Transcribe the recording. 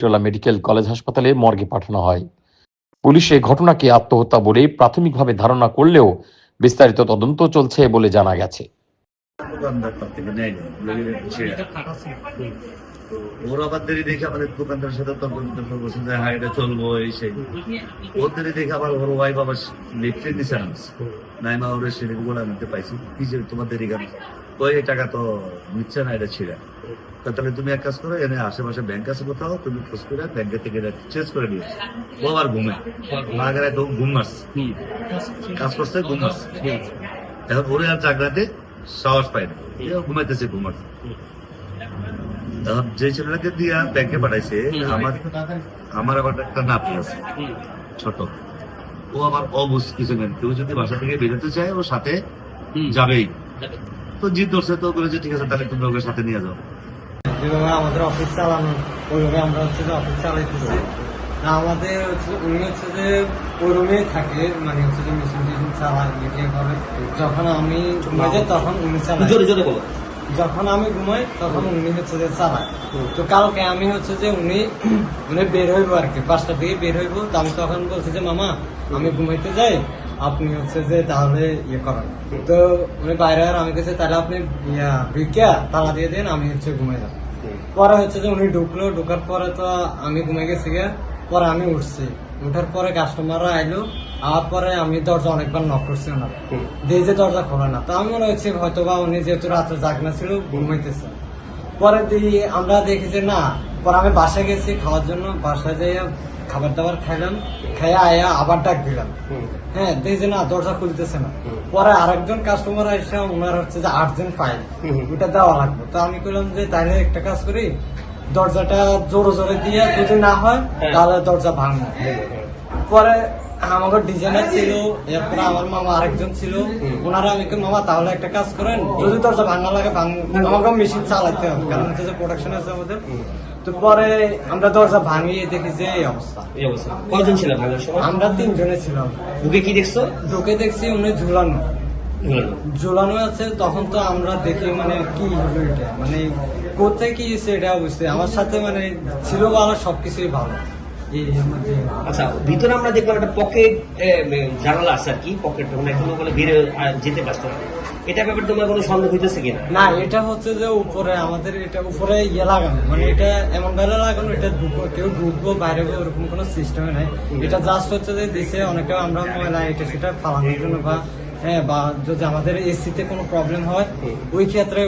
টোলা medical college হাসপাতালে মর্গে পাঠানো হয়। পুলিশ এই ঘটনাকে আত্মহত্যা বলে প্রাথমিকভাবে ধারণা করলেও বিস্তারিত তদন্ত চলছে বলে জানা গেছে। ওরা আবার দেরি দেখে আমাদের দোকানদারের সাথে তর্ক বিতর্ক করছে যে হ্যাঁ এটা চলবো এই সেই। ওর দেরি দেখে আবার ওর ওয়াইফ আবার লিফটে নিচে নামছে, নাইমা ওর সিঁড়িগুলো নিতে পাইছি কি যে তোমার দেরি কেন, ওই টাকা তো নিচ্ছে না, এটা ছিঁড়া। তাহলে তুমি এক কাজ করো, এনে আশেপাশে ব্যাংক আছে কোথাও, তুমি খোঁজ করে ব্যাংকে থেকে চেঞ্জ করে নিয়ে ও আবার ঘুমে মাগারে তো ঘুম মারছে, কাজ করছে ঘুম মারছে। এখন ওরে আর জাগরাতে সাহস পায় না, ঘুমাইতেছে ঘুমাচ্ছে। যে ছেলেটাকে দিয়ে ব্যাংকে পাঠাইছে আমার আবার একটা নাতি আছে ছোট, ও আবার অবুঝ কিছু নেই, কেউ যদি বাসা থেকে বেরোতে চায় ও সাথে যাবেই, তো জিদ ধরছে তো বলেছে ঠিক আছে তাহলে তুমি ওকে সাথে নিয়ে যাও। যেভাবে আমাদের অফিস চালানো ওইভাবে আমরা হচ্ছে যে অফিস চালাইতেছি। আমাদের হচ্ছে উনি হচ্ছে যে ওই রুমেই থাকে, মানে হচ্ছে যে মেশিন টেশিন চালায় ইয়ে করে। যখন আমি ঘুমাই যাই তখন উনি চালায়, যখন আমি ঘুমাই তখন উনি হচ্ছে যে চালায়। তো কালকে আমি হচ্ছে যে উনি বের হইবো আর কি, 5টার দিকে বের হইবো। তো আমি তখন বলছি যে মামা আমি ঘুমাইতে যাই, আপনি হচ্ছে যে তাহলে ইয়ে করেন। তো উনি বাইরে আর আমি কাছে তাহলে আপনি ভিক্ষা তালা দিয়ে দেন, আমি হচ্ছে ঘুমাই যাব। পরে হচ্ছে যে উনি ঢুকলো, ঢুকার পরে তো আমি ঘুমাই গেছি গা। পরে আমি উঠছি, উঠার পরে কাস্টমাররা আইলো, আর পরে আমি দরজা অনেকবার নক করছি ওনার, দিয়ে যে দরজা খোলে না। তো আমি মনে হচ্ছে হয়তো বা উনি যেহেতু রাত্রে জাগনা ছিল ঘুমাইতেছে। পরে আমরা দেখি যে না, পরে আমি বাসায় গেছি খাওয়ার জন্য, বাসায় যাইয়া খাবার দাবার খাইলাম, খাইয়া আয়া আবার ডাক দিলাম, হ্যাঁ দেখি যে না দরজা খুলতেছে না। পরে আরেকজন কাস্টমার এসে ওনার হচ্ছে যে আর্জেন্ট ফাইল ওটা দেওয়া লাগবে। তো আমি কইলাম যে তাহলে একটা কাজ করি, দরজাটা জোরে জোরে দিয়ে যদি না হয় তাহলে দরজা ভাঙবো। পরে আমাকে ডিজাইনার ছিল, এরপরে আমার মামা আরেকজন ছিল, ওনারা আমি মামা তাহলে একটা কাজ করেন, যদি দরজা ভাঙা লাগে আমাকে মেশিন চালাইতে হবে, কারণ হচ্ছে যে প্রোডাকশন আছে আমাদের। তো পরে আমরা দরজা ভাঙিয়ে দেখি যে এই অবস্থা। কয়জন ছিল ভাঙার সময়? আমরা 3 জনে ছিলাম। ঢুকে কি দেখছো? ঢুকে দেখছি উনি ঝুলানো আছে। তখন তো আমরা দেখি মানে কি হলো এটা, মানে কোথায় কি সেটা বুঝতে, আমার সাথে মানে ছিল ভালো, সবকিছুই ভালো। আচ্ছা, ভিতরে আমরা দেখলাম একটা পকেট জানালা আছে আর কি, পকেট মানে কোনো বলে বেড়ে যেতে পারতো না। এটা ব্যাপারে তোমার কোনো সন্দেহ হইতেছে কিনা? না, এটা হচ্ছে যে উপরে আমাদের এটা উপরে ইয়ে লাগানো, মানে এটা এমন ভাবে লাগানো, এটা কেউ ঢুকবো বাইরে ওরকম কোনো সিস্টেমে নাই। এটা জাস্ট হচ্ছে যে দেশে অনেকে আমরা ময়লা এটা সেটা ফালানোর জন্য, বা হ্যাঁ বা যদি আমাদের এসিতে কোনো প্রবলেম হয় ওই ক্ষেত্রে